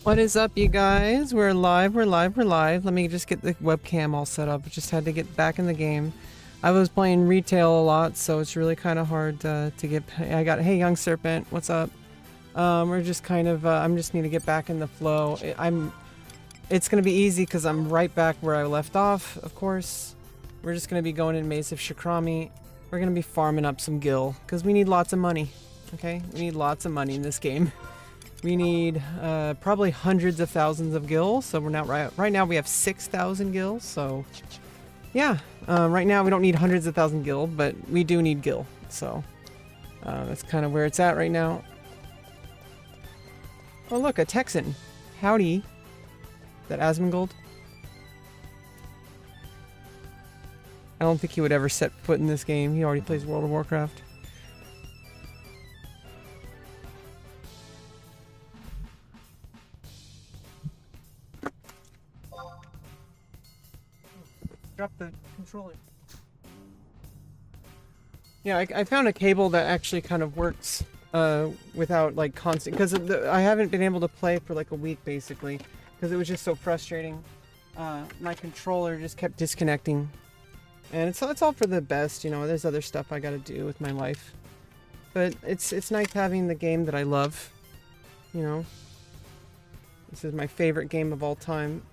What is up, you guys? We're live, we're live, we're live. Let me just get the webcam all set up. Just had to get back in the game. I was playing retail a lot, so it's really kind of hard to get... Hey, Young Serpent, what's up? We're just kind of... I'm just need to get back in the flow. It's going to be easy because I'm right back where I left off, of course. We're just going to be going in Maze of Shakrami. We're going to be farming up some gil, because we need lots of money, okay? We need lots of money in this game. We need probably hundreds of thousands of gil, so we're not right now we have 6,000 gil, so yeah. Right now we don't need hundreds of thousand gil, but we do need gil, so that's kind of where it's at right now. Oh look, a Texan. Howdy. Is that Asmongold? I don't think he would ever set foot in this game. He already plays World of Warcraft. Drop the controller. Yeah, I found a cable that actually kind of works without like constant, because I haven't been able to play for like a week basically because it was just so frustrating. My controller just kept disconnecting, and it's all for the best, you know. There's other stuff I got to do with my life, but it's nice having the game that I love, you know. This is my favorite game of all time.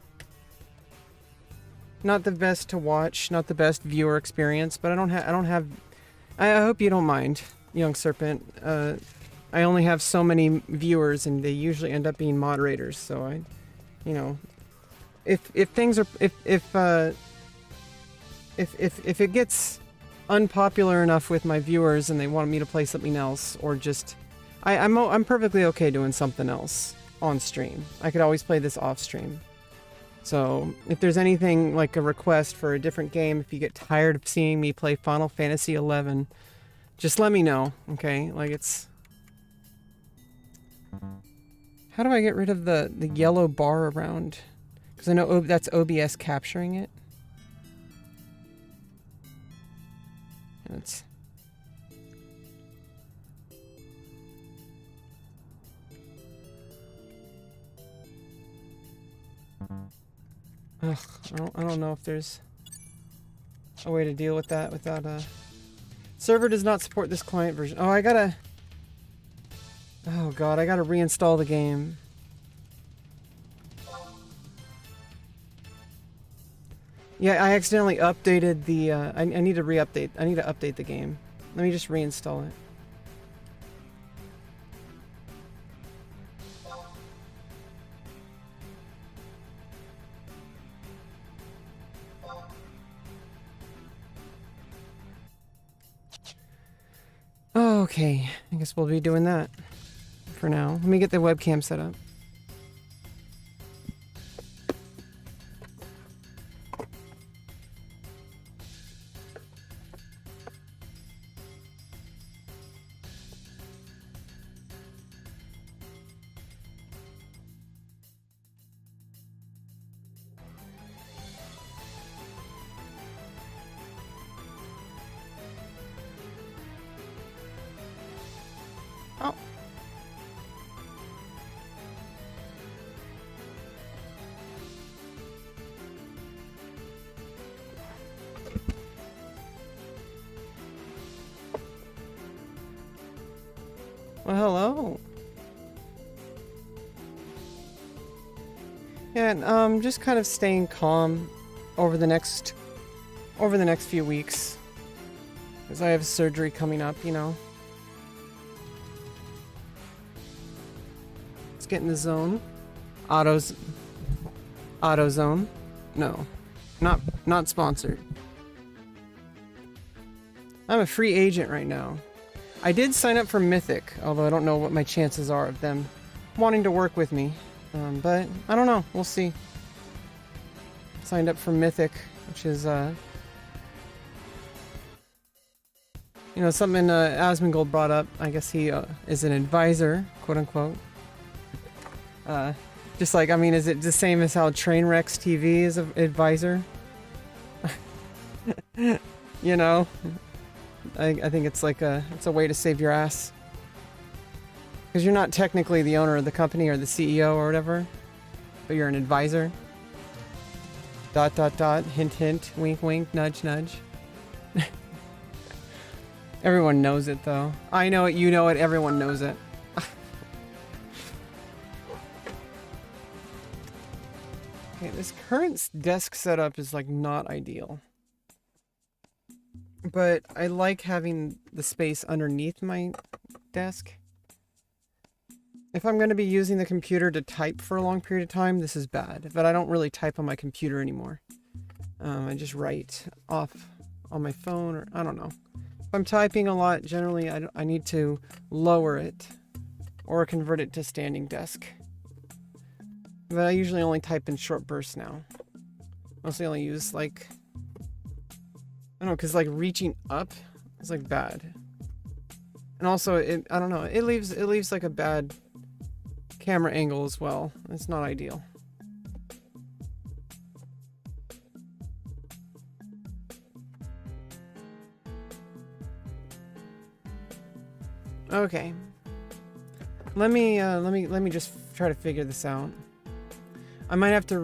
Not the best to watch, not the best viewer experience, but I hope you don't mind, Young Serpent. I only have so many viewers, and they usually end up being moderators. So you know, if it gets unpopular enough with my viewers and they want me to play something else, or just, I'm perfectly okay doing something else on stream. I could always play this off stream. So, if there's anything like a request for a different game, if you get tired of seeing me play Final Fantasy XI, just let me know, okay? Like, it's... How do I get rid of the yellow bar around? Because I know that's OBS capturing it. And it's... Ugh, I don't know if there's a way to deal with that without server does not support this client version. Oh, I gotta... Oh god, I gotta reinstall the game. Yeah, I accidentally updated the, I need to re-update. I need to update the game. Let me just reinstall it. Okay, I guess we'll be doing that for now. Let me get the webcam set up. Oh. Well, hello. Yeah, and just kind of staying calm over the next few weeks, because I have surgery coming up, you know. Let's get in the zone. AutoZone. No, not sponsored. I'm a free agent right now. I did sign up for Mythic, although I don't know what my chances are of them wanting to work with me. But I don't know. We'll see. Signed up for Mythic, which is, you know, something Asmongold brought up. I guess he is an advisor, quote unquote. Just like, I mean, is it the same as how Trainwrecks TV is an advisor? You know? I think it's like it's a way to save your ass. Because you're not technically the owner of the company or the CEO or whatever. But you're an advisor. ... Hint, hint. Wink, wink. Nudge, nudge. Everyone knows it, though. I know it. You know it. Everyone knows it. Okay, this current desk setup is like not ideal. But I like having the space underneath my desk. If I'm going to be using the computer to type for a long period of time, this is bad. But I don't really type on my computer anymore. I just write off on my phone, or I don't know. If I'm typing a lot, generally I need to lower it or convert it to standing desk. But I usually only type in short bursts now. Mostly only use like, I don't know, because like reaching up is like bad. And also I don't know, it leaves like a bad camera angle as well. It's not ideal. Okay. Let me just try to figure this out. I might have to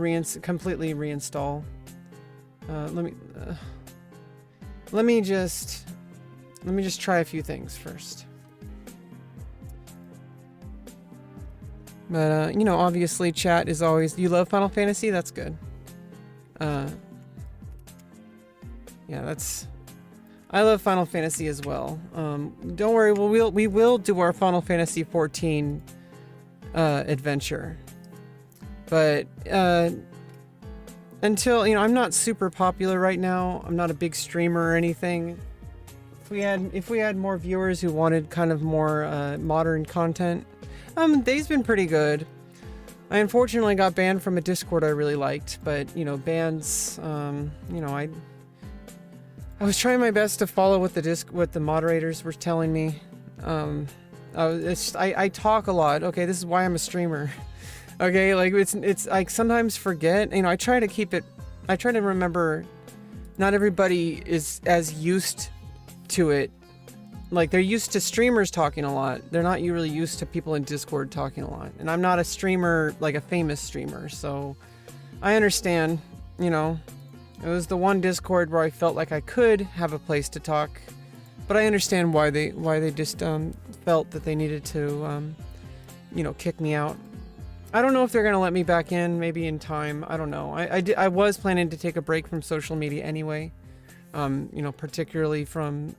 completely reinstall. Let me just try a few things first. But you know, obviously chat is always, you love Final Fantasy? That's good. Yeah, I love Final Fantasy as well. Don't worry, we will do our Final Fantasy 14 adventure. But until, you know, I'm not super popular right now. I'm not a big streamer or anything. If we had more viewers who wanted kind of more modern content, Day's been pretty good. I unfortunately got banned from a Discord I really liked, but you know, bans, you know, I was trying my best to follow what the moderators were telling me. I talk a lot. Okay, this is why I'm a streamer. Okay, like it's I sometimes forget. You know, I try to remember. Not everybody is as used to it. Like, they're used to streamers talking a lot. They're not really used to people in Discord talking a lot. And I'm not a streamer, like a famous streamer, so I understand, you know. It was the one Discord where I felt like I could have a place to talk, but I understand why they just felt that they needed to, you know, kick me out. I don't know if they're gonna let me back in, maybe in time. I don't know. I was planning to take a break from social media anyway. You know, particularly from,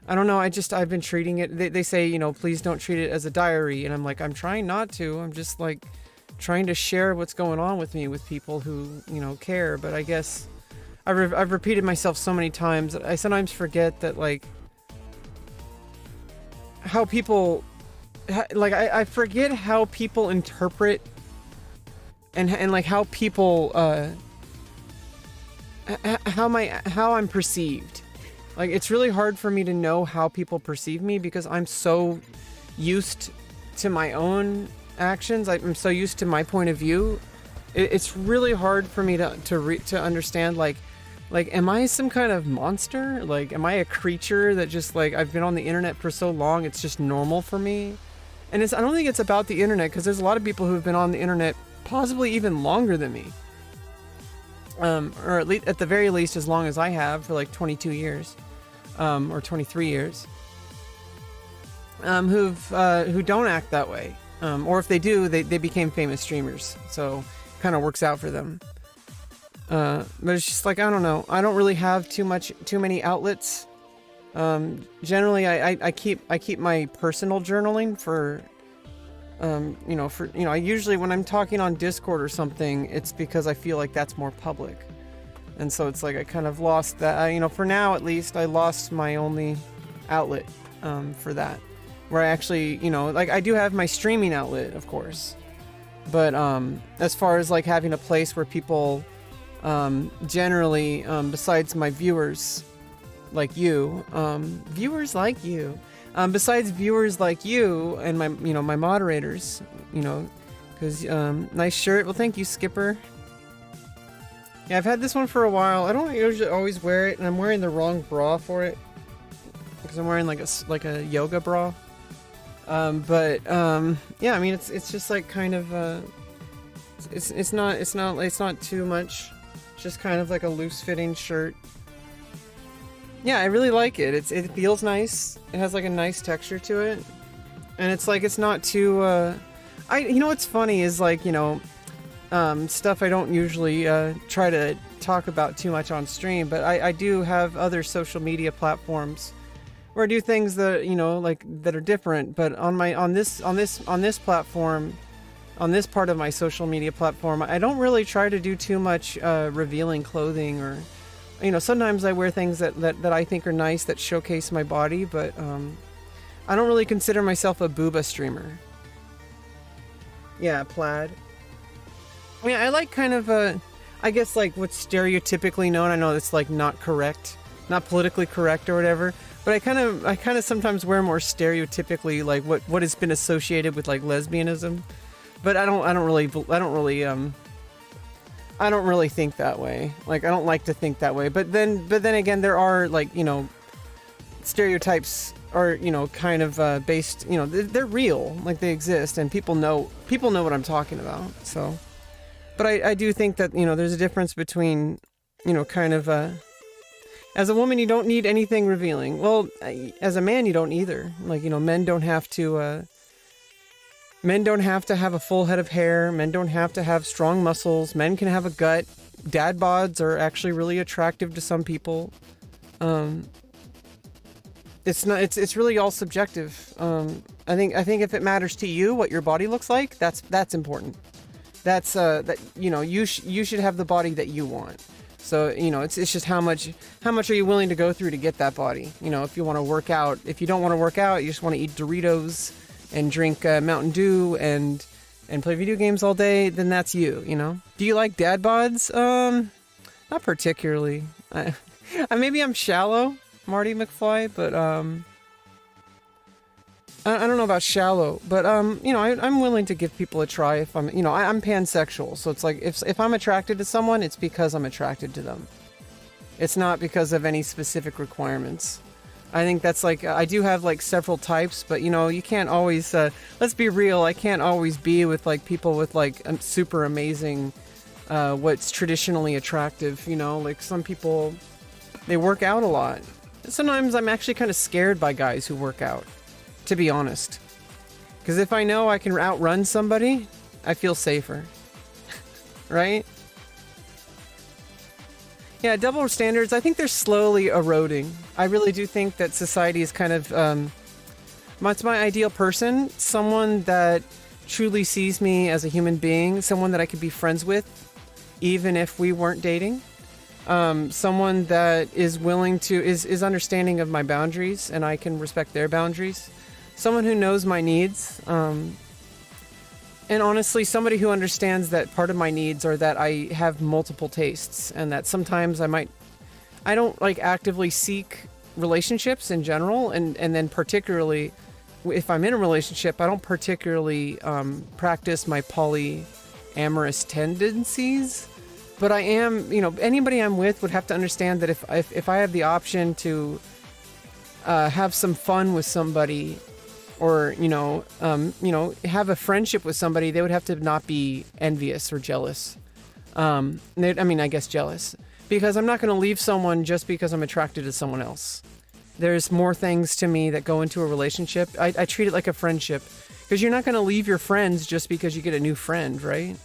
I don't know, I've been treating it, they say, you know, please don't treat it as a diary, and I'm like, I'm trying not to. I'm just like trying to share what's going on with me with people who, you know, care. But I guess I've repeated myself so many times that I sometimes forget that, like, how people, like, I forget how people interpret and like how people, how I'm perceived. Like, it's really hard for me to know how people perceive me because I'm so used to my own actions. I'm so used to my point of view. It's really hard for me to understand, like, am I some kind of monster? Like, am I a creature that just, like, I've been on the internet for so long, it's just normal for me? And I don't think it's about the internet, because there's a lot of people who've been on the internet possibly even longer than me. Or at the very least as long as I have, for like 22 years. Or 23 years. Who don't act that way. Or if they do, they became famous streamers. So it kind of works out for them. But it's just like, I don't know. I don't really have too many outlets. Generally I keep my personal journaling for, you know, I usually, when I'm talking on Discord or something, it's because I feel like that's more public. And so it's like I kind of lost that, you know, for now at least, I lost my only outlet for that. Where I actually, you know, like, I do have my streaming outlet, of course. But as far as like having a place where people generally, besides my viewers like you, besides viewers like you and my, you know, my moderators, you know, because nice shirt. Well, thank you, Skipper. Yeah, I've had this one for a while. I don't usually always wear it, and I'm wearing the wrong bra for it because I'm wearing like a yoga bra. Yeah, I mean, it's just like kind of It's not too much. Just kind of like a loose fitting shirt. Yeah, I really like it. It feels nice. It has like a nice texture to it. And it's like, it's not too, you know what's funny is like, stuff I don't usually try to talk about too much on stream, but I do have other social media platforms where I do things that, like that are different. But on this platform, on this part of my social media platform, I don't really try to do too much revealing clothing, or sometimes I wear things that I think are nice that showcase my body, but I don't really consider myself a booba streamer. Yeah, plaid. I mean, I like kind of I guess like what's stereotypically known. I know it's like not correct, not politically correct or whatever, but I kind of sometimes wear more stereotypically like what has been associated with like lesbianism. But I don't really think that way. Like, I don't like to think that way. But then again, there are like, stereotypes are, kind of based, they're real, like they exist, and people know what I'm talking about. So, but I do think that, there's a difference between, kind of, as a woman, you don't need anything revealing. Well, as a man, you don't either. Like, men don't have to have a full head of hair. Men don't have to have strong muscles. Men can have a gut. Dad bods are actually really attractive to some people. It's really all subjective. I think if it matters to you what your body looks like, that's important. That's that you should have the body that you want. So it's just how much are you willing to go through to get that body? If you want to work out, if you don't want to work out, you just want to eat Doritos and drink Mountain Dew and play video games all day, then that's you. Do you like dad bods? Not particularly. Maybe I'm shallow, Marty McFly, but I don't know about shallow, but I'm willing to give people a try if I'm I'm pansexual, so it's like if I'm attracted to someone, it's because I'm attracted to them. It's not because of any specific requirements. I think that's like, I do have like several types, but you can't always, let's be real, I can't always be with like people with like super amazing, what's traditionally attractive, like some people, they work out a lot. Sometimes I'm actually kind of scared by guys who work out, to be honest. Because if I know I can outrun somebody, I feel safer. Right? Yeah, double standards, I think they're slowly eroding. I really do think that society is kind of, it's my ideal person, someone that truly sees me as a human being, someone that I could be friends with, even if we weren't dating. Someone that is willing to, is understanding of my boundaries, and I can respect their boundaries. Someone who knows my needs, and honestly, somebody who understands that part of my needs are that I have multiple tastes, and that sometimes I don't like actively seek relationships in general, and then particularly if I'm in a relationship, I don't particularly practice my polyamorous tendencies, but I am, anybody I'm with would have to understand that if I have the option to have some fun with somebody, or have a friendship with somebody, they would have to not be envious or jealous. I guess jealous, because I'm not going to leave someone just because I'm attracted to someone else. There's more things to me that go into a relationship. I treat it like a friendship, because you're not going to leave your friends just because you get a new friend, right?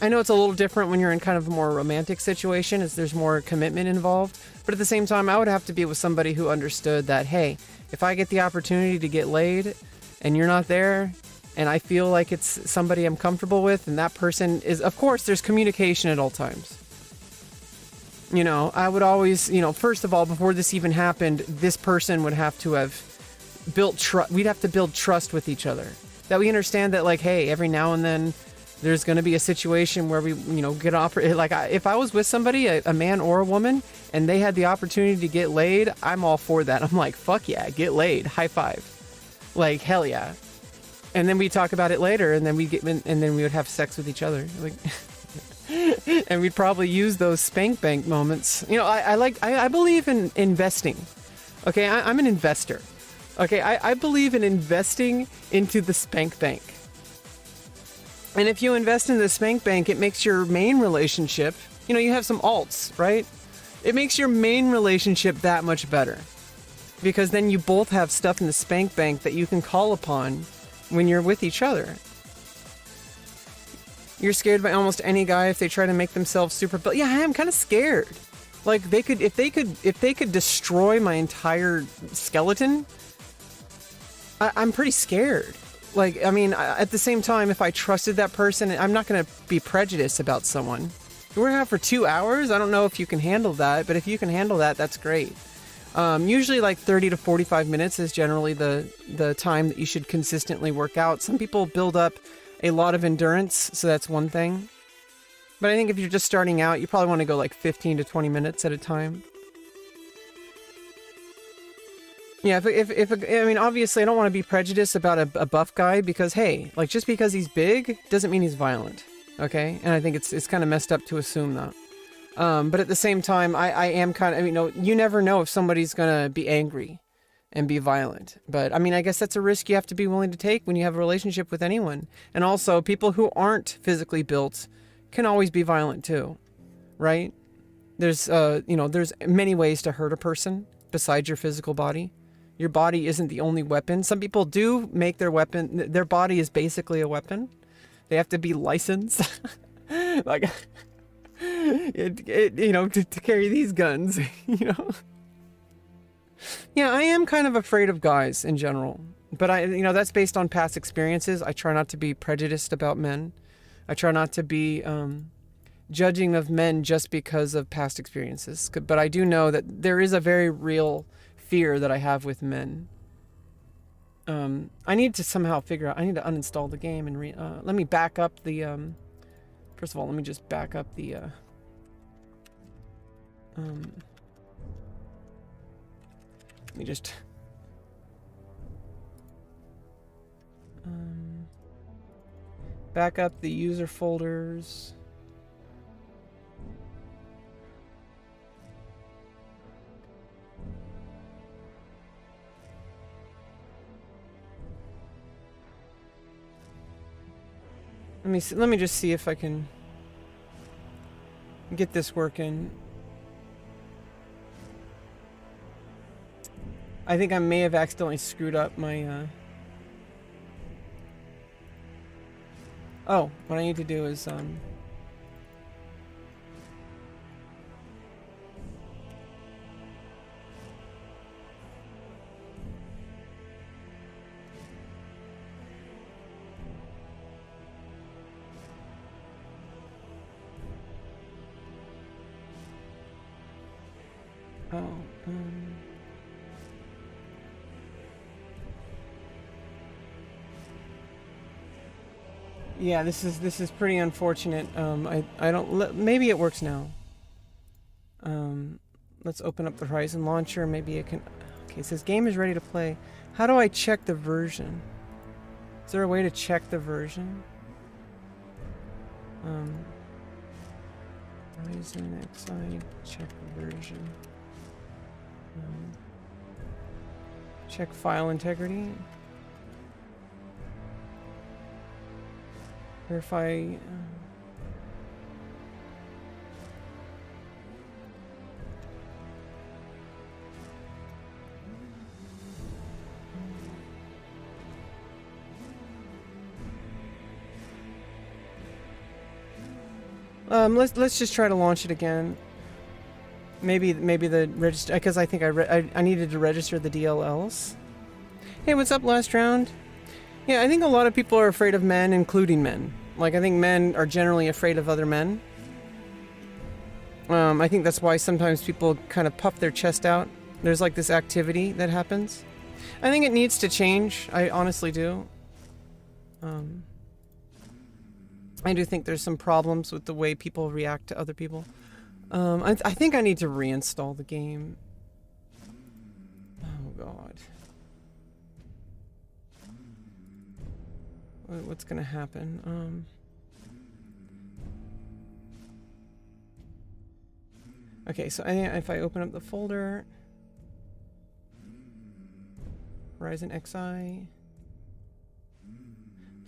I know it's a little different when you're in kind of a more romantic situation, as there's more commitment involved, but at the same time, I would have to be with somebody who understood that, hey, if I get the opportunity to get laid and you're not there, and I feel like it's somebody I'm comfortable with, and that person is, of course, there's communication at all times. I would always, first of all, before this even happened, this person would have to have built trust. We'd have to build trust with each other. That we understand that, like, hey, every now and then there's going to be a situation where we, get offered. Like, if I was with somebody, a man or a woman, and they had the opportunity to get laid, I'm all for that. I'm like, fuck yeah, get laid, high five, like hell yeah. And then we talk about it later, and then we would have sex with each other, like, and we'd probably use those spank bank moments. I believe in investing. Okay, I'm an investor. Okay, I believe in investing into the spank bank. And if you invest in the spank bank, it makes your main relationship, you know, you have some alts, right? It makes your main relationship that much better. Because then you both have stuff in the spank bank that you can call upon when you're with each other. You're scared by almost any guy if they try to make themselves super... Yeah, I am kind of scared. Like, if they could destroy my entire skeleton, I'm pretty scared. Like, I mean, at the same time, if I trusted that person, I'm not going to be prejudiced about someone. We're out for 2 hours. I don't know if you can handle that, but if you can handle that, that's great. Usually like 30 to 45 minutes is generally the time that you should consistently work out. Some people build up a lot of endurance, so that's one thing. But I think if you're just starting out, you probably want to go like 15 to 20 minutes at a time. Yeah, I mean, obviously I don't want to be prejudiced about a buff guy because, hey, like just because he's big doesn't mean he's violent, okay? And I think it's kind of messed up to assume that. But at the same time, I am kind of, you never know if somebody's going to be angry and be violent. But I mean, I guess that's a risk you have to be willing to take when you have a relationship with anyone. And also, people who aren't physically built can always be violent too, right? There's, there's many ways to hurt a person besides your physical body. Your body isn't the only weapon. Some people do make their body is basically a weapon. They have to be licensed. Like... to carry these guns, Yeah, I am kind of afraid of guys in general, but that's based on past experiences. I try not to be prejudiced about men. I try not to be judging of men just because of past experiences. But I do know that there is a very real fear that I have with men. I need to somehow figure out. I need to uninstall the game and let me back up the. First of all, let me just back up the. Let me just. Back up the user folders. Let me just see if I can get this working. I think I may have accidentally screwed up my Oh, what I need to do is yeah, this is pretty unfortunate. I don't. Maybe it works now. Let's open up the Horizon launcher. Maybe it can. Okay, it says game is ready to play. How do I check the version? Is there a way to check the version? Horizon XI, check version. Check file integrity. Verify. Let's just try to launch it again. Maybe the register, because I think I needed to register the DLLs. Hey, what's up, last round? Yeah, I think a lot of people are afraid of men, including men. Like, I think men are generally afraid of other men. I think that's why sometimes people kind of puff their chest out. There's like this activity that happens. I think it needs to change. I honestly do. I do think there's some problems with the way people react to other people. I think I need to reinstall the game. Oh, God. What's gonna happen? Okay, so if I open up the folder, Horizon XI.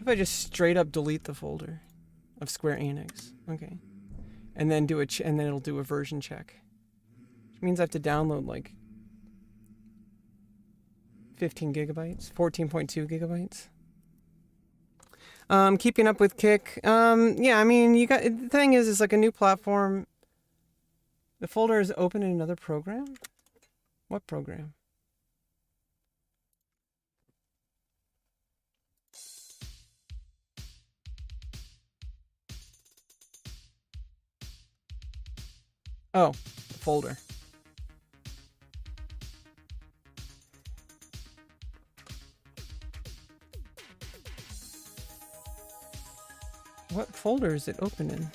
If I just straight up delete the folder of Square Enix, okay, and then and then it'll do a version check, which means I have to download like 15 gigabytes, 14.2 gigabytes. Keeping up with Kick. Yeah, I mean, the thing is, it's like a new platform. The folder is open in another program. What program? Oh, the folder. What folder is it open in?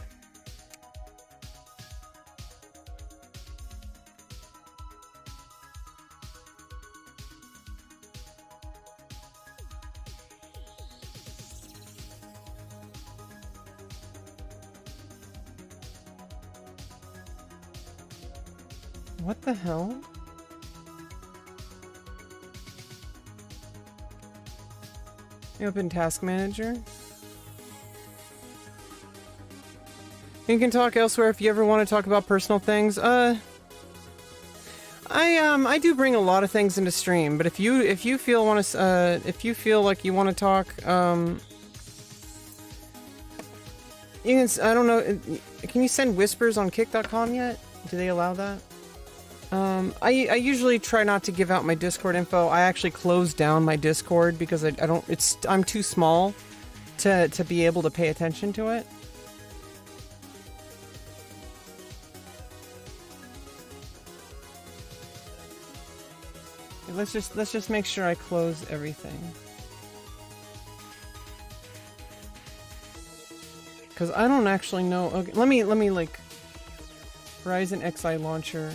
What the hell? You open Task Manager. You can talk elsewhere if you ever want to talk about personal things. I do bring a lot of things into stream, but if you feel like you want to talk, you can. I don't know. Can you send whispers on kick.com yet? Do they allow that? I usually try not to give out my Discord info. I actually closed down my Discord because I'm too small to be able to pay attention to it. Let's just make sure I close everything. Cause I don't actually know. Okay, let me like Ryzen XI launcher.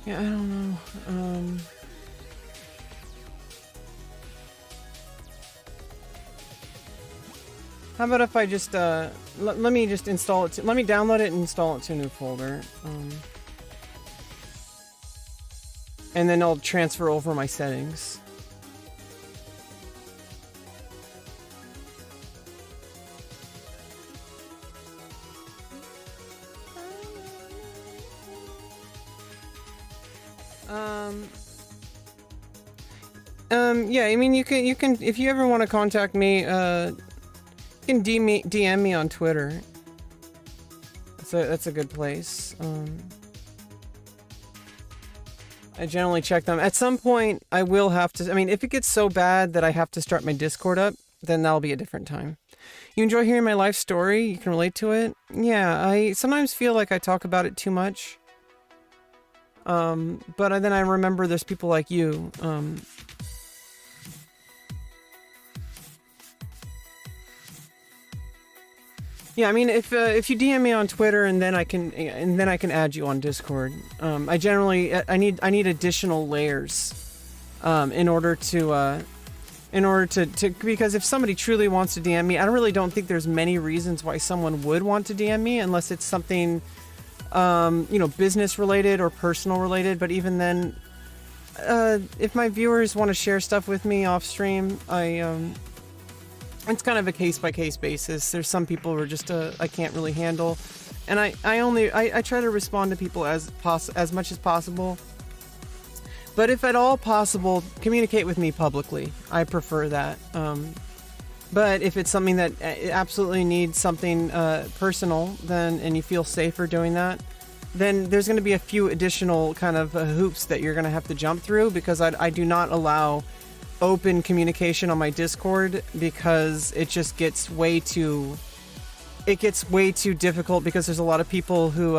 Yeah, I don't know. How about if I just let me just install it. Let me download it and install it to a new folder. And then I'll transfer over my settings. Yeah, I mean, you can, if you ever want to contact me, you can DM me on Twitter. That's a good place. I generally check them. At some point, I will have to, I mean, if it gets so bad that I have to start my Discord up, then that'll be a different time. You enjoy hearing my life story? You can relate to it? Yeah, I sometimes feel like I talk about it too much. But then I remember there's people like you, yeah, I mean, if you DM me on Twitter and then I can add you on Discord. I generally I need additional layers, in order to because if somebody truly wants to DM me, I really don't think there's many reasons why someone would want to DM me unless it's something, you know, business related or personal related. But even then, if my viewers want to share stuff with me off stream, it's kind of a case-by-case basis. There's some people who are just I can't really handle, and I try to respond to people as much as possible. But if at all possible, communicate with me publicly. I prefer that. But if it's something that absolutely needs something personal, and you feel safer doing that, then there's going to be a few additional kind of hoops that you're going to have to jump through, because I do not allow open communication on my Discord, because it just gets way too difficult, because there's a lot of people who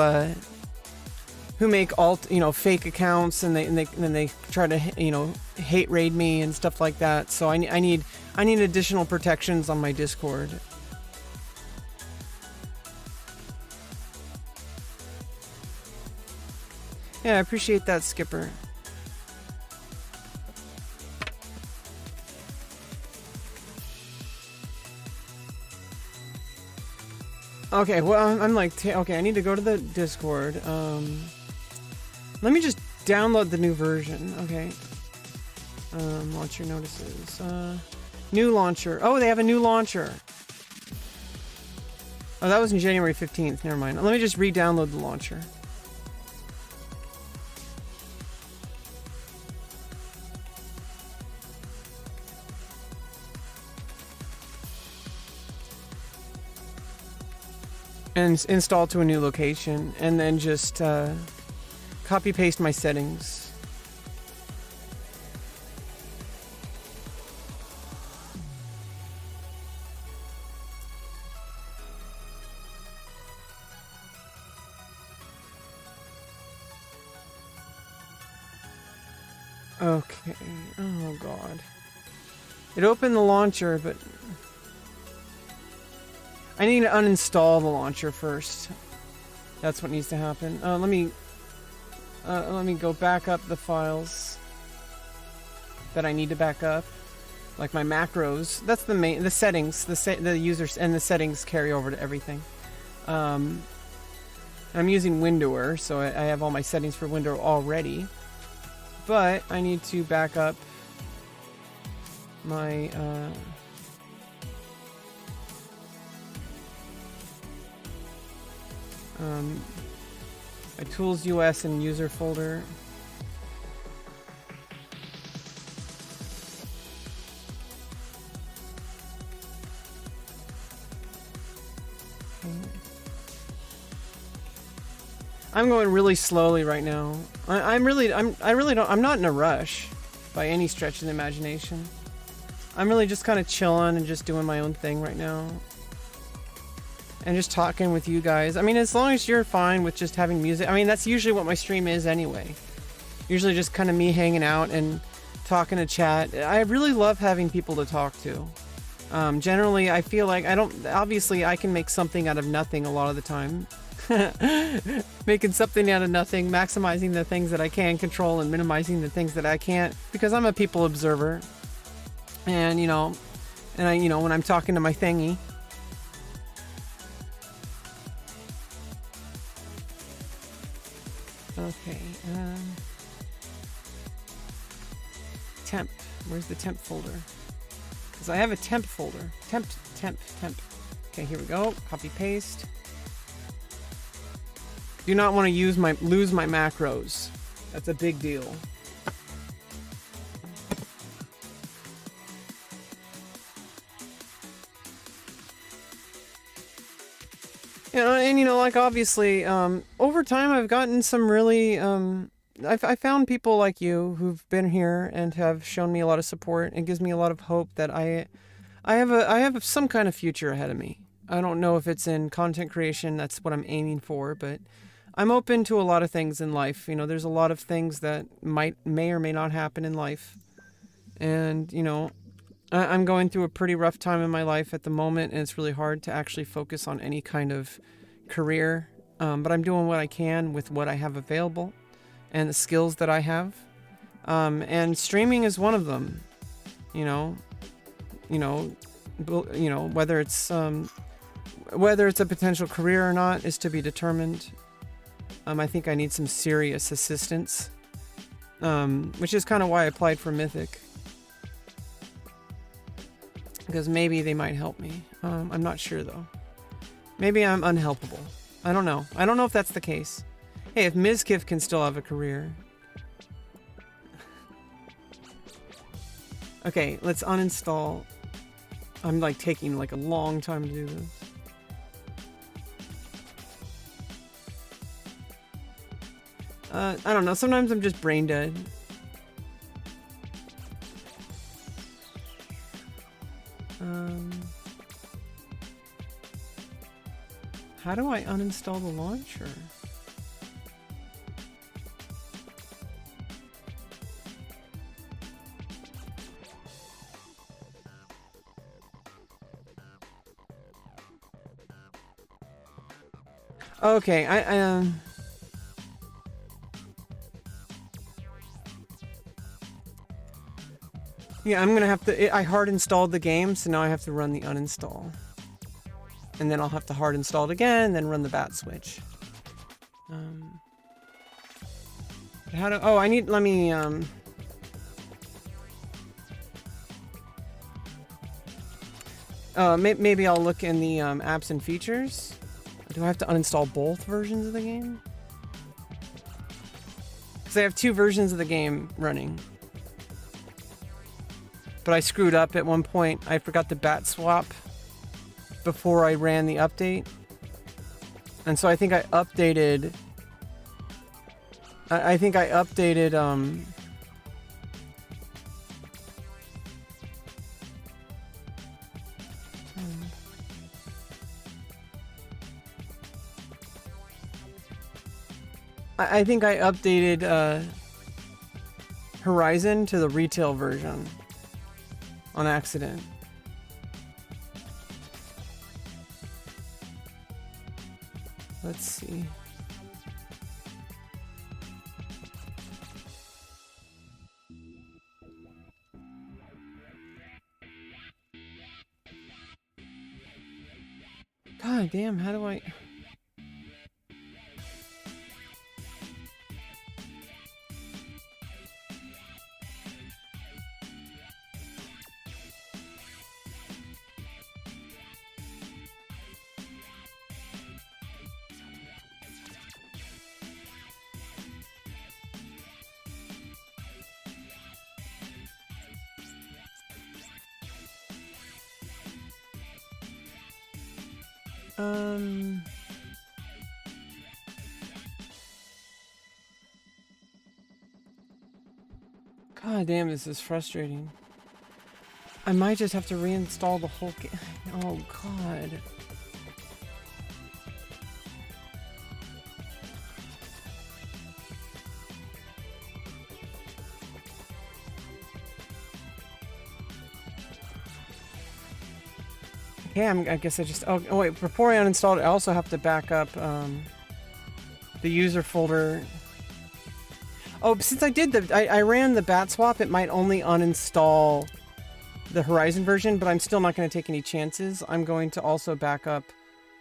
make fake accounts, and they try to, you know, hate raid me and stuff like that. So I need additional protections on my Discord. Yeah, I appreciate that, Skipper. Okay, well, I'm like, okay, I need to go to the Discord. Let me just download the new version. Okay. Launcher notices. New launcher. Oh, they have a new launcher. Oh, that was in January 15th. Never mind. Let me just re-download the launcher. And install to a new location, and then just copy paste my settings. Okay. Oh god. It opened the launcher, but I need to uninstall the launcher first. That's what needs to happen. Let me go back up the files that I need to back up, like my macros. That's the settings, the users and the settings carry over to everything. I'm using Windower, so I have all my settings for Windower already, but I need to back up my my tools US and user folder. Okay. I'm going really slowly right now. I'm not in a rush by any stretch of the imagination. I'm really just kind of chilling and just doing my own thing right now. And just talking with you guys. I mean, as long as you're fine with just having music. I mean, that's usually what my stream is anyway. Usually just kind of me hanging out and talking to chat. I really love having people to talk to. Generally, I feel like obviously I can make something out of nothing a lot of the time. Making something out of nothing, maximizing the things that I can control and minimizing the things that I can't, because I'm a people observer. And, when I'm talking to my thingy, okay, temp. Where's the temp folder? Because I have a temp folder. Temp. Okay, here we go. Copy paste. Do not want to lose my macros. That's a big deal. Like obviously, over time I've gotten some really, I found people like you who've been here and have shown me a lot of support and gives me a lot of hope that I have some kind of future ahead of me. I don't know if it's in content creation, that's what I'm aiming for, but I'm open to a lot of things in life. There's a lot of things that may or may not happen in life. And, I'm going through a pretty rough time in my life at the moment, and it's really hard to actually focus on any kind of career. But I'm doing what I can with what I have available and the skills that I have. And streaming is one of them. Whether it's a potential career or not is to be determined. I think I need some serious assistance, which is kind of why I applied for Mythic. Because maybe they might help me. I'm not sure though. Maybe I'm unhelpable. I don't know. I don't know if that's the case. Hey, if Mizkif can still have a career. Okay, let's uninstall. I'm like taking like a long time to do this. I don't know. Sometimes I'm just brain dead. How do I uninstall the launcher? Okay, Yeah, I'm gonna have to. I hard installed the game, so now I have to run the uninstall, and then I'll have to hard install it again, and then run the bat switch. How do? Oh, I need. Let me. Maybe I'll look in the apps and features. Do I have to uninstall both versions of the game? Because I have 2 versions of the game running. But I screwed up at one point. I forgot to bat swap before I ran the update. And so I think I updated... I think I updated... I think I updated Horizon to the retail version on accident. Let's see. God damn, how do I... God damn, this is frustrating. I might just have to reinstall the whole game. Oh, God. Yeah, I guess I just... Oh, wait, before I uninstalled it, I also have to back up the user folder. Oh, since I did I ran the bat swap, it might only uninstall the Horizon version, but I'm still not going to take any chances. I'm going to also back up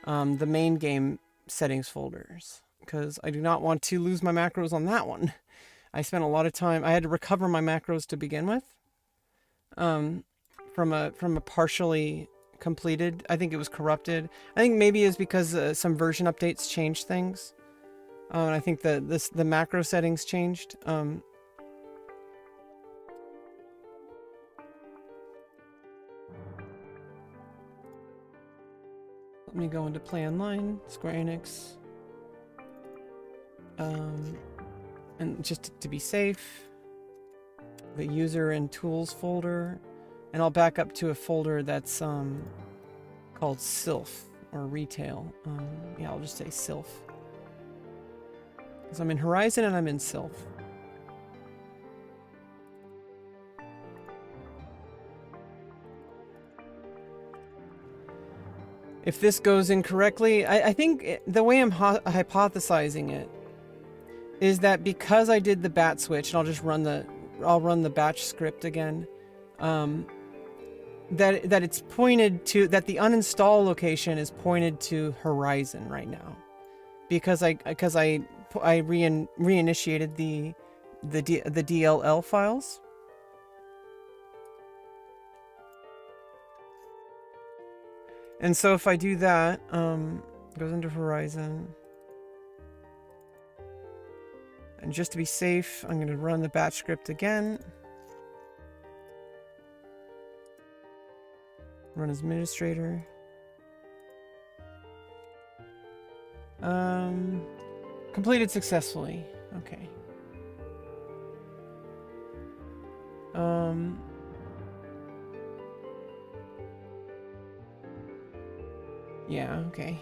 the main game settings folders, because I do not want to lose my macros on that one. I spent a lot of time... I had to recover my macros to begin with from a partially completed... I think it was corrupted. I think maybe it's because some version updates changed things. And I think the macro settings changed. Let me go into Play Online, Square Enix. And just to be safe, the user and tools folder, and I'll back up to a folder that's called Sylph or Retail. Yeah, I'll just say Sylph. So I'm in Horizon and I'm in Sylph. If this goes incorrectly, I think the way I'm hypothesizing it is that because I did the bat switch, and I'll run the batch script again, that it's pointed to, that the uninstall location is pointed to Horizon right now, because I reinitiated the DLL files. And so if I do that, goes into Horizon. And just to be safe, I'm going to run the batch script again. Run as administrator. Completed successfully. Okay. Yeah, okay.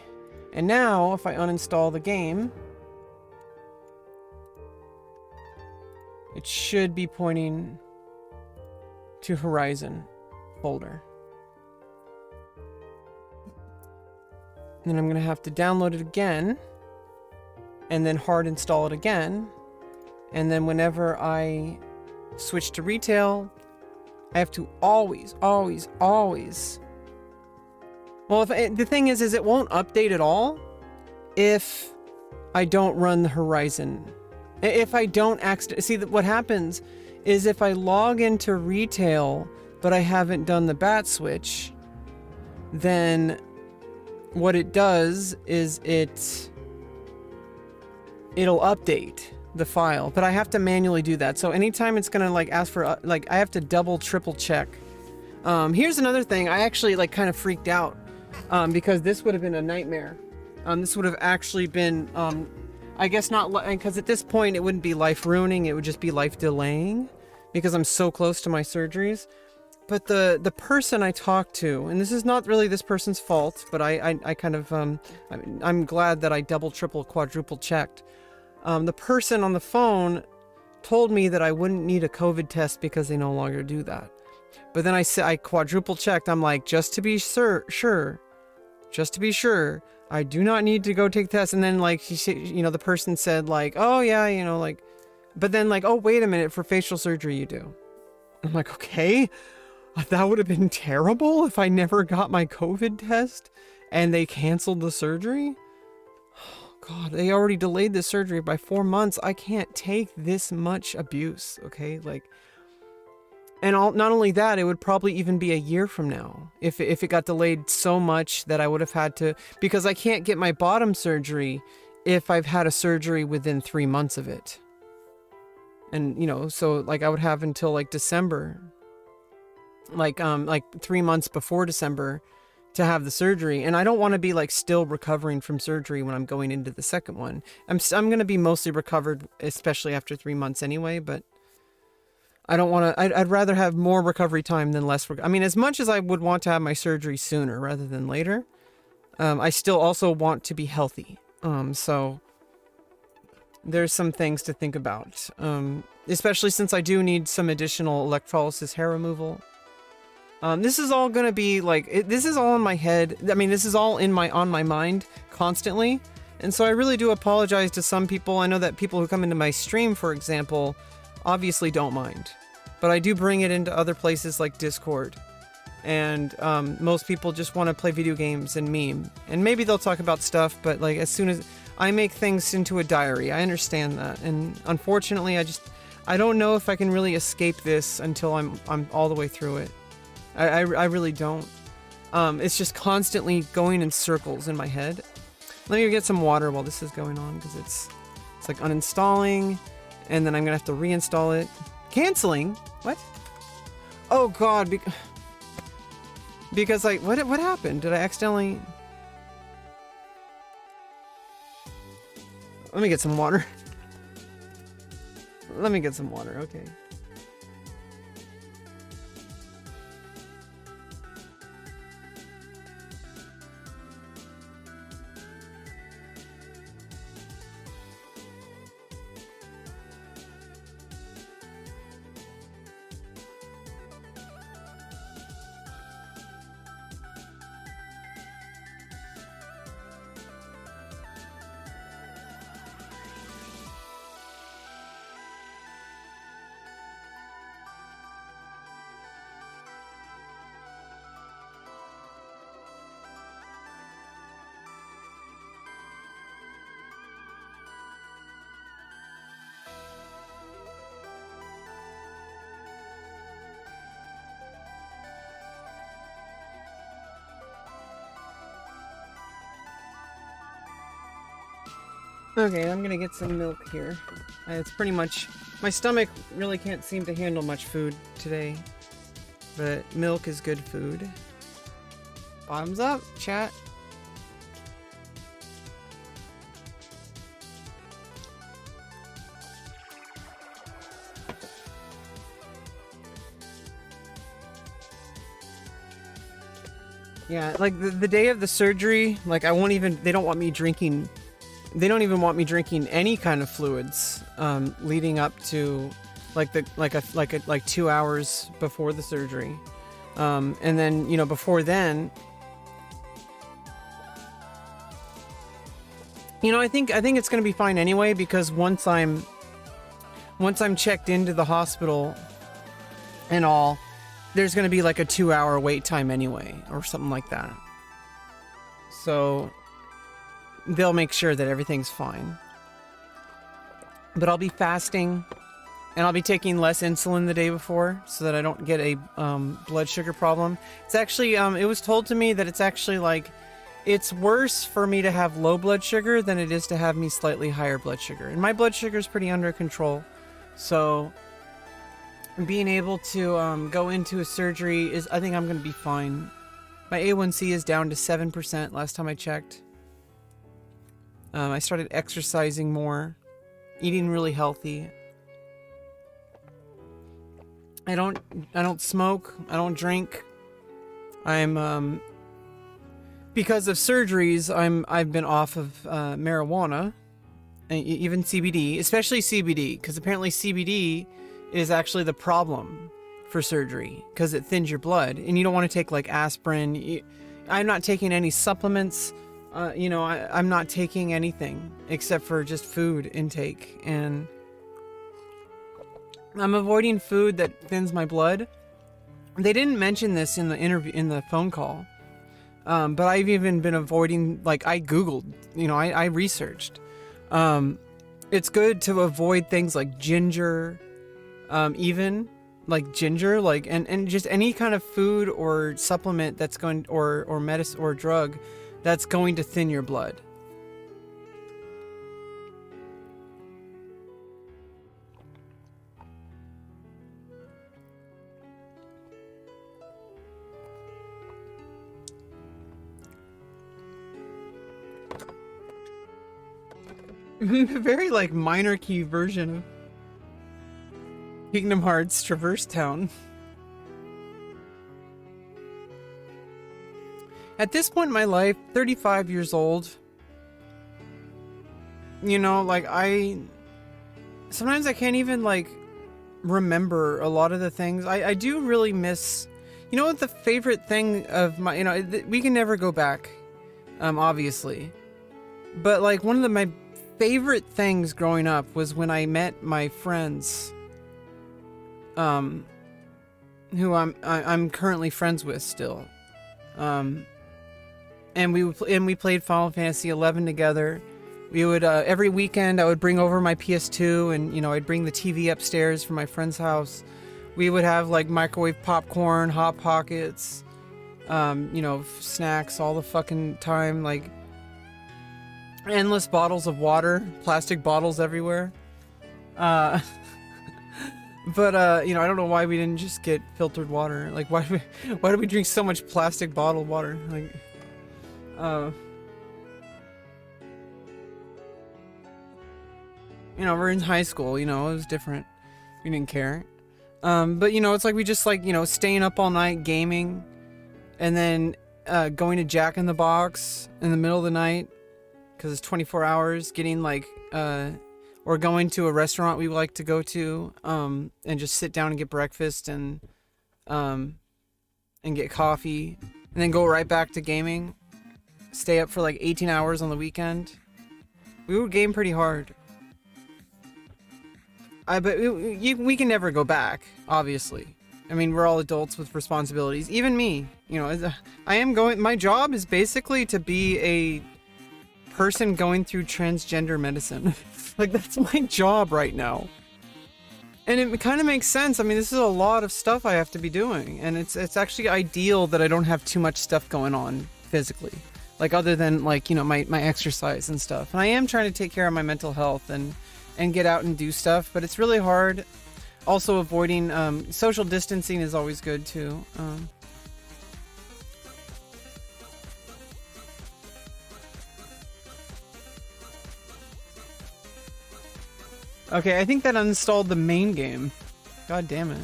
And now, if I uninstall the game, it should be pointing to Horizon folder. And then I'm going to have to download it again, and then hard install it again. And then whenever I switch to retail, I have to always, always, always. Well, the thing is it won't update at all if I don't run the Horizon. If I don't see, what happens is if I log into retail, but I haven't done the bat switch, then what it does is it'll update the file, but I have to manually do that. So anytime it's gonna like ask for I have to double, triple check. Here's another thing. I actually like kind of freaked out because this would have been a nightmare. This would have actually been, I guess not, because at this point it wouldn't be life ruining. It would just be life delaying because I'm so close to my surgeries. But the person I talked to, and this is not really this person's fault, but I kind of, I'm glad that I double, triple, quadruple checked. The person on the phone told me that I wouldn't need a COVID test because they no longer do that. But then I quadruple checked. I'm like, just to be sure, I do not need to go take tests. And then like, the person said like, oh yeah, like, but then like, oh, wait a minute, for facial surgery you do. I'm like, okay, that would have been terrible if I never got my COVID test and they canceled the surgery. Oh God, they already delayed the surgery by 4 months. I can't take this much abuse. Okay. Like, and not only that, it would probably even be a year from now if it got delayed so much that I would have had to, because I can't get my bottom surgery if I've had a surgery within 3 months of it. And, so like I would have until like December, like 3 months before December to have the surgery. And I don't want to be like still recovering from surgery when I'm going into the second one. I'm going to be mostly recovered, especially after 3 months anyway, but I don't want to, I'd rather have more recovery time than less. I mean, as much as I would want to have my surgery sooner rather than later, I still also want to be healthy. So there's some things to think about, especially since I do need some additional electrolysis hair removal. This is all going to be like, this is all in my head. I mean, this is all on my mind constantly. And so I really do apologize to some people. I know that people who come into my stream, for example, obviously don't mind, but I do bring it into other places like Discord. And most people just want to play video games and meme. And maybe they'll talk about stuff, but like as soon as I make things into a diary, I understand that. And unfortunately, I don't know if I can really escape this until I'm all the way through it. I really don't. It's just constantly going in circles in my head. Let me get some water while this is going on, because it's like uninstalling, and then I'm gonna have to reinstall it. Canceling? What? Oh God! Because like, what happened? Did I accidentally? Let me get some water. Let me get some water. Okay. Okay, I'm gonna get some milk here. It's pretty much, my stomach really can't seem to handle much food today, but milk is good food. Bottoms up, chat. Yeah, like the day of the surgery, like I won't even, they don't want me drinking. They don't even want me drinking any kind of fluids leading up to like 2 hours before the surgery, and then before then, I think it's gonna be fine anyway, because once I'm checked into the hospital and all, there's going to be like a 2-hour wait time anyway, or something like that. So they'll make sure that everything's fine. But I'll be fasting, and I'll be taking less insulin the day before so that I don't get a blood sugar problem. It's actually, it was told to me that it's actually like, it's worse for me to have low blood sugar than it is to have me slightly higher blood sugar. And my blood sugar is pretty under control. So being able to go into a surgery is, I think I'm going to be fine. My A1C is down to 7% last time I checked. I started exercising more, eating really healthy. I don't smoke. I don't drink. I'm because of surgeries, I've been off of marijuana, and even CBD, especially CBD, because apparently CBD is actually the problem for surgery because it thins your blood, and you don't want to take like aspirin. I'm not taking any supplements. I'm not taking anything except for just food intake, and I'm avoiding food that thins my blood. They didn't mention this in the interview, in the phone call. But I've even been avoiding, like, I Googled, I researched. It's good to avoid things like ginger, even like ginger, like, and just any kind of food or supplement that's going, or medicine or drug that's going to thin your blood. Very like minor key version of Kingdom Hearts Traverse Town. At this point in my life, 35 years old, like sometimes I can't even like remember a lot of the things. I do really miss, what the favorite thing of my, we can never go back, obviously, but like one of my favorite things growing up was when I met my friends, who I'm currently friends with still, and we played Final Fantasy 11 together. We would every weekend I would bring over my PS2, and I'd bring the TV upstairs from my friend's house. We would have like microwave popcorn, Hot Pockets, snacks all the fucking time, like endless bottles of water, plastic bottles everywhere. But I don't know why we didn't just get filtered water. Like, why do we drink so much plastic bottled water? Like, we're in high school. It was different. We didn't care. But it's like we just like staying up all night gaming, and then going to Jack in the Box in the middle of the night, because it's 24 hours, getting like, or going to a restaurant we like to go to, and just sit down and get breakfast and get coffee, and then go right back to gaming, stay up for like 18 hours on the weekend. We would game pretty hard. But we can never go back, obviously. I mean, we're all adults with responsibilities. Even me, my job is basically to be a person going through transgender medicine. Like, that's my job right now. And it kind of makes sense. I mean, this is a lot of stuff I have to be doing, and it's actually ideal that I don't have too much stuff going on physically, like other than like my exercise and stuff. And I am trying to take care of my mental health and get out and do stuff, but it's really hard. Also, avoiding social distancing is always good too. Okay, I think that uninstalled the main game. God damn it.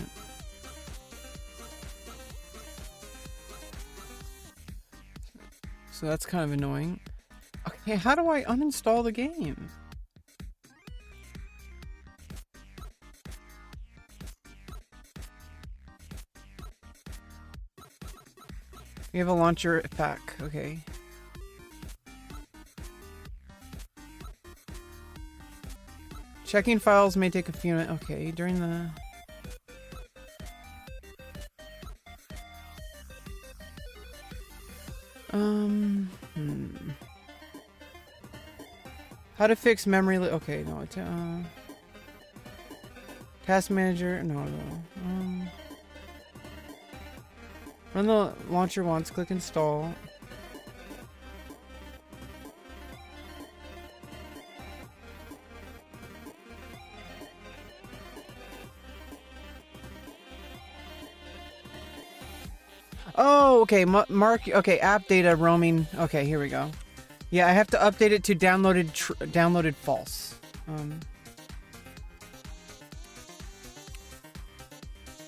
So that's kind of annoying. Okay, how do I uninstall the game? We have a launcher pack, okay. Checking files may take a few minutes. Okay, during the... How to fix memory? Okay, no. Task manager? No. Run the launcher once. Click install. Oh, okay. Mark. Okay, app data roaming. Okay, here we go. Yeah, I have to update it to downloaded false.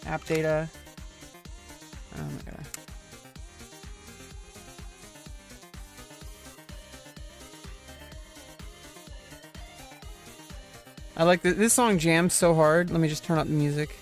App data. Oh my god. I like this song jams so hard. Let me just turn up the music.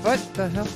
What the hell?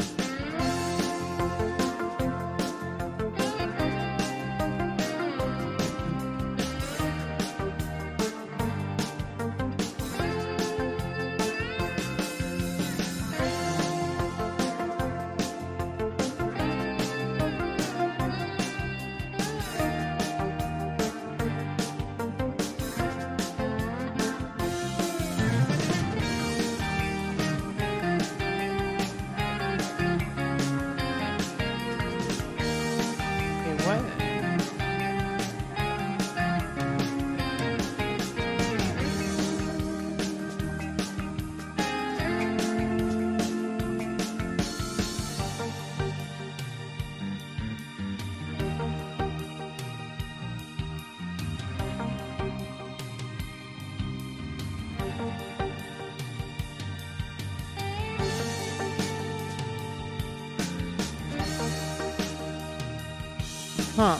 Huh.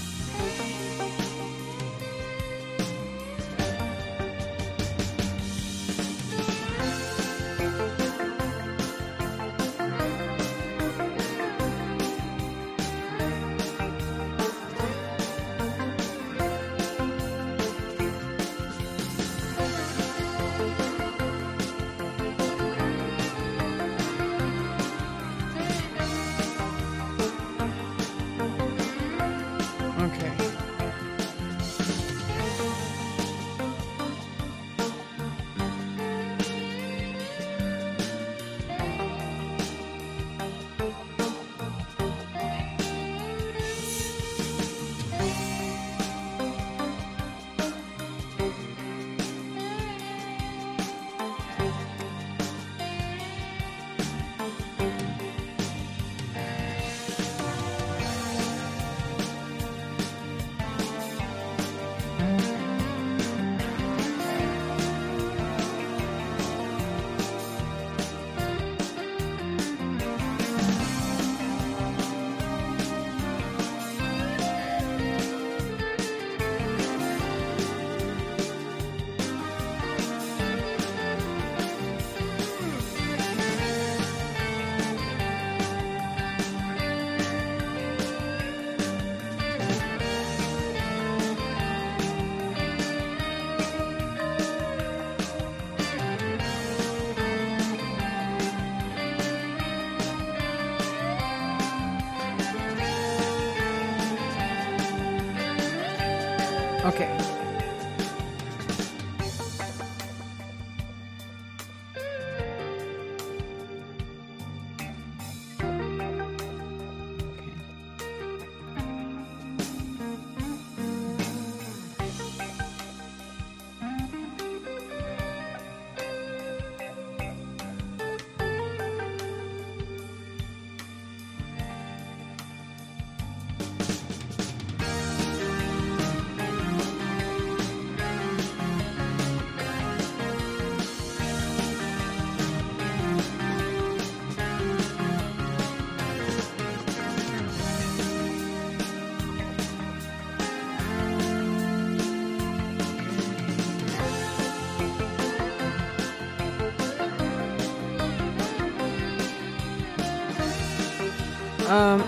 Okay.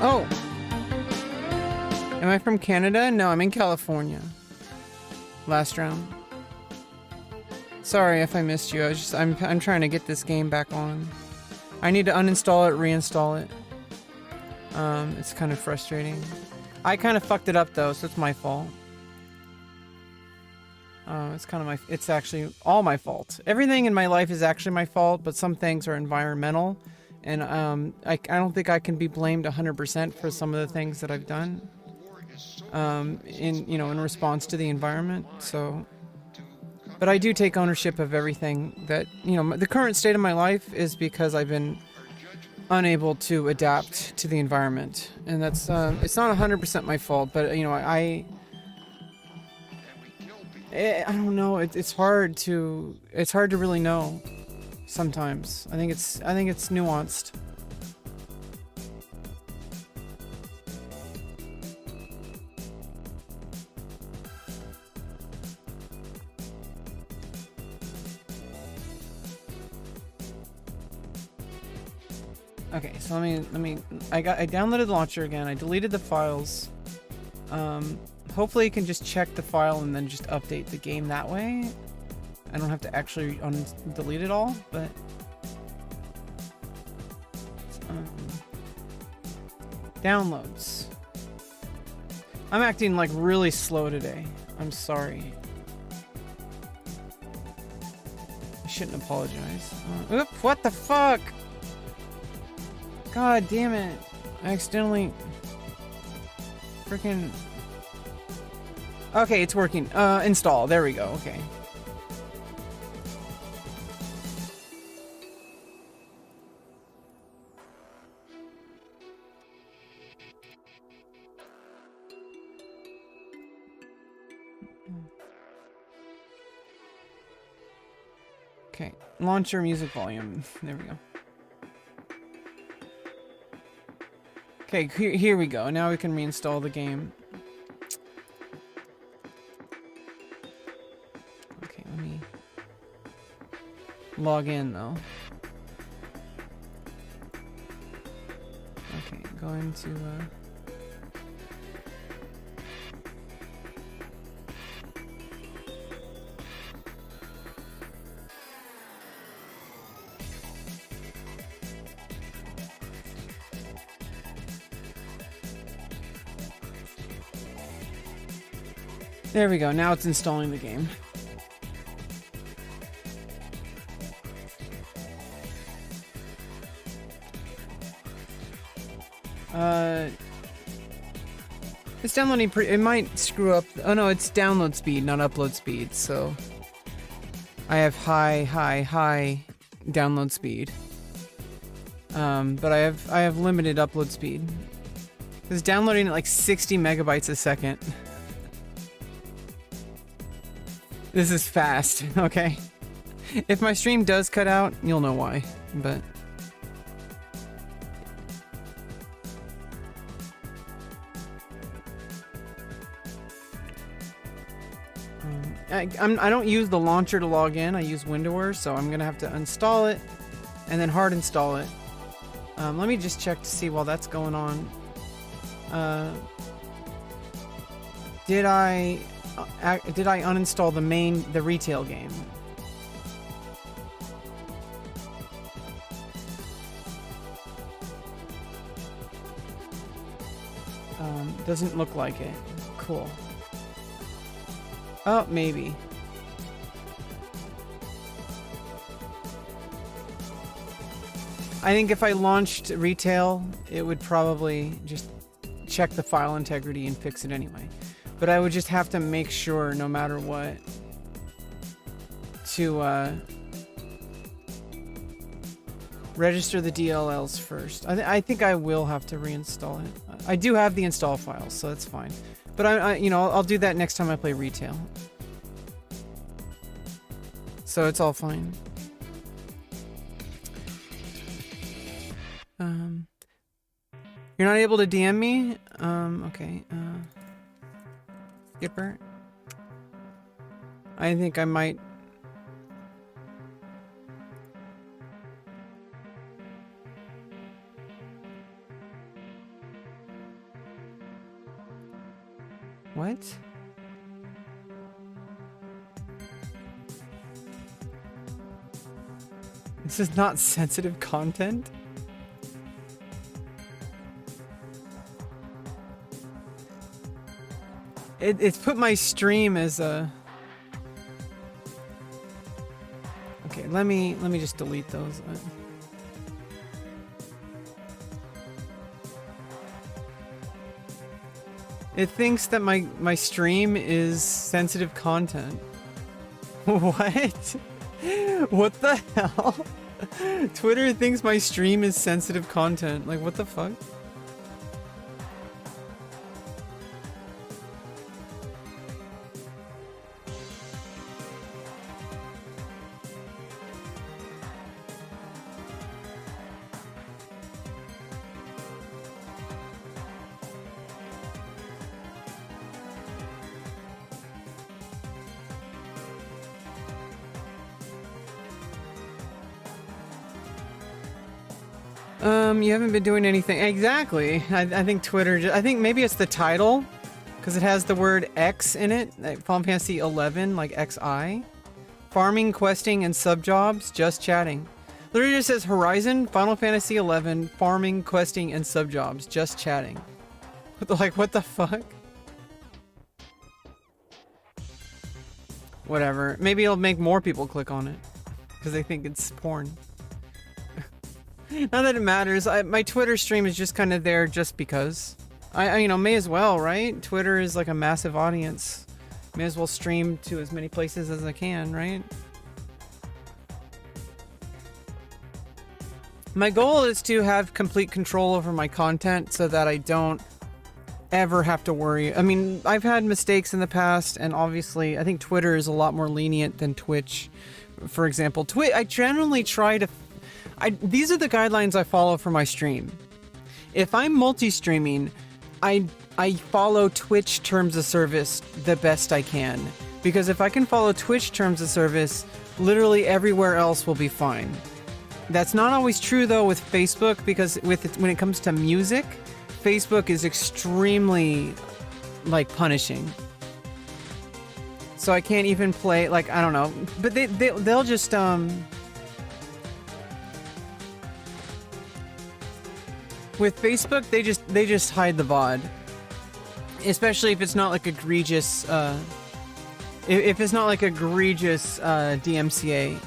Oh. Am I from Canada? No, I'm in California. Last round. Sorry if I missed you. I'm trying to get this game back on. I need to uninstall it, reinstall it. It's kind of frustrating. I kind of fucked it up though, so it's my fault. It's actually all my fault. Everything in my life is actually my fault, but some things are environmental. And I don't think I can be blamed 100% for some of the things that I've done in response to the environment. So, but I do take ownership of everything that, the current state of my life is because I've been unable to adapt to the environment. And that's, it's not 100% my fault, but, I don't know. It's hard to really know. Sometimes I think it's nuanced. Okay, so I downloaded the launcher again. I deleted the files. Hopefully you can just check the file and then just update the game that way. I don't have to actually delete it all, but downloads. I'm acting like really slow today. I'm sorry. I shouldn't apologize. Oop, what the fuck? God damn it. I accidentally freaking... Okay, it's working. Install. There we go. Okay. Okay, launcher music volume. There we go. Okay, here we go. Now we can reinstall the game. Okay, let me log in though. Okay, go into There we go. Now it's installing the game. It's downloading it might screw up. Oh no, it's download speed, not upload speed. So I have high download speed. But I have limited upload speed. It's downloading at like 60 megabytes a second. This is fast, okay? If my stream does cut out, you'll know why, but... I don't use the launcher to log in, I use Windower, so I'm gonna have to install it, and then hard install it. Let me just check to see while that's going on. Did I uninstall the retail game? Doesn't look like it. Cool. Oh, maybe. I think if I launched retail, it would probably just check the file integrity and fix it anyway. But I would just have to make sure, no matter what, to register the DLLs first. I think I will have to reinstall it. I do have the install files, so that's fine. But I'll do that next time I play retail. So it's all fine. You're not able to DM me? Okay. Skipper. I think I might. What? This is not sensitive content? It's put my stream as a... Okay, let me just delete those. It thinks that my stream is sensitive content. What? What the hell? Twitter thinks my stream is sensitive content. Like, what the fuck? You haven't been doing anything. Exactly. I think Twitter... I think maybe it's the title, because it has the word X in it. Like Final Fantasy 11, like XI. Farming, questing, and subjobs. Just chatting. Literally just says Horizon, Final Fantasy 11, farming, questing, and subjobs. Just chatting. Like, what the fuck? Whatever. Maybe it'll make more people click on it, because they think it's porn. Not that it matters. My Twitter stream is just kind of there just because. I may as well, right? Twitter is like a massive audience. May as well stream to as many places as I can, right? My goal is to have complete control over my content so that I don't ever have to worry. I mean, I've had mistakes in the past, and obviously I think Twitter is a lot more lenient than Twitch. For example, I generally try to... these are the guidelines I follow for my stream. If I'm multi-streaming, I follow Twitch terms of service the best I can. Because if I can follow Twitch terms of service, literally everywhere else will be fine. That's not always true though with Facebook, because when it comes to music, Facebook is extremely, like, punishing. So I can't even play, like, I don't know. But they'll just, with Facebook, they just hide the VOD. Especially if it's not like egregious, if it's not like egregious, DMCA.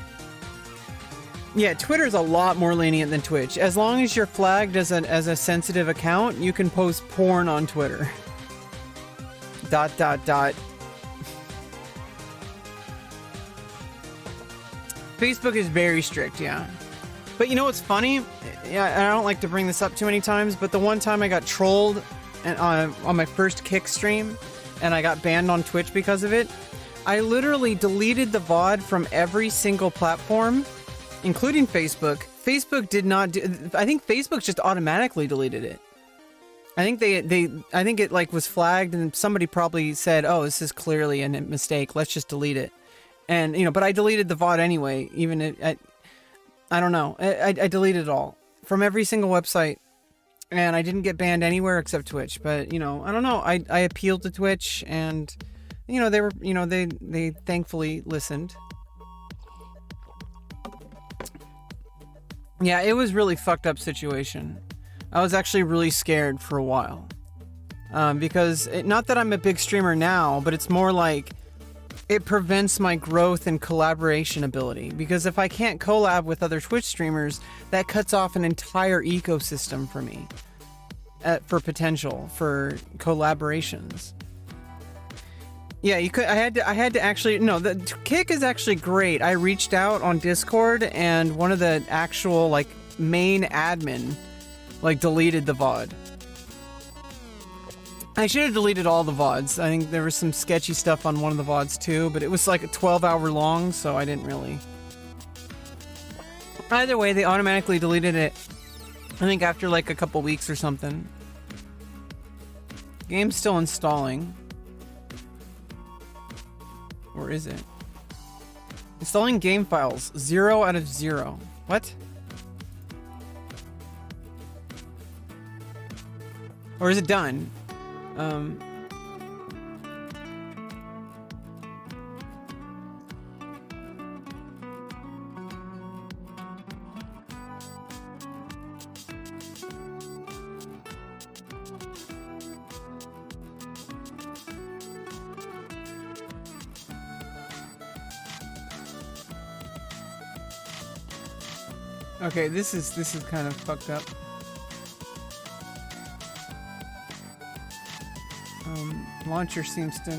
Yeah, Twitter's a lot more lenient than Twitch. As long as you're flagged as a sensitive account, you can post porn on Twitter. ... Facebook is very strict, yeah. But you know what's funny? Yeah, I don't like to bring this up too many times, but the one time I got trolled on my first Kick stream, and I got banned on Twitch because of it, I literally deleted the VOD from every single platform, including Facebook. Facebook did not do... I think Facebook just automatically deleted it. I think I think it, like, was flagged, and somebody probably said, oh, this is clearly a mistake, let's just delete it. And, but I deleted the VOD anyway, even I don't know. I deleted it all from every single website, and I didn't get banned anywhere except Twitch. But I don't know. I appealed to Twitch, and they were they thankfully listened. Yeah, it was really fucked up situation. I was actually really scared for a while, because not that I'm a big streamer now, but it's more like it prevents my growth and collaboration ability, because if I can't collab with other Twitch streamers, that cuts off an entire ecosystem for me for potential for collaborations. Yeah, you could. I had to actually. No, the Kick is actually great. I reached out on Discord, and one of the actual like main admin like deleted the VOD. I should have deleted all the VODs. I think there was some sketchy stuff on one of the VODs too, but it was like a 12-hour long, so I didn't really. Either way, they automatically deleted it. I think after like a couple weeks or something. Game's still installing. Or is it? Installing game files. 0 out of 0. What? Or is it done? Okay, this is kind of fucked up. Launcher seems to.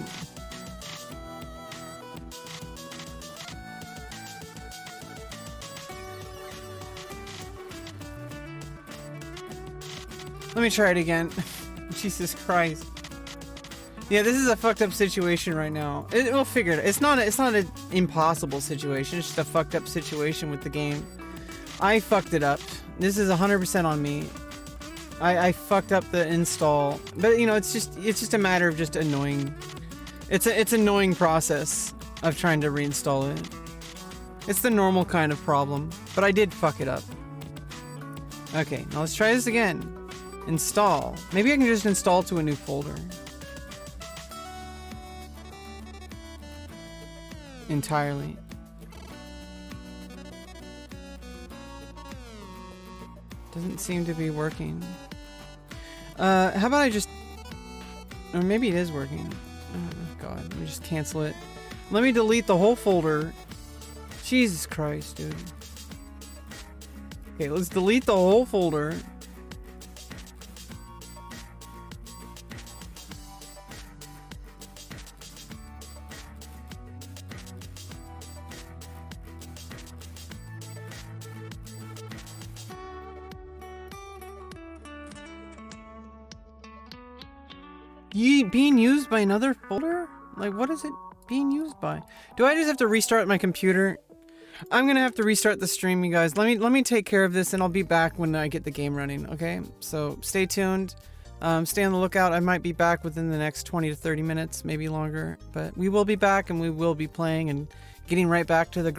Let me try it again. Jesus Christ. Yeah, this is a fucked up situation right now. We'll figure it. It's not an impossible situation. It's just a fucked up situation with the game. I fucked it up. This is 100% on me. I fucked up the install, but you know, it's just a matter of just annoying. It's annoying process of trying to reinstall it. It's the normal kind of problem, but I did fuck it up. Okay, now let's try this again. Install. Maybe I can just install to a new folder. Entirely. Doesn't seem to be working. How about I just... Or maybe it is working. Oh, God. Let me just cancel it. Let me delete the whole folder. Jesus Christ, dude. Okay, let's delete the whole folder. Being used by another folder? Like, what is it being used by? Do I just have to restart my computer? I'm gonna have to restart the stream, you guys. Let me take care of this, and I'll be back when I get the game running, okay? So stay tuned. Stay on the lookout. I might be back within the next 20 to 30 minutes, maybe longer. But we will be back, and we will be playing and getting right back to the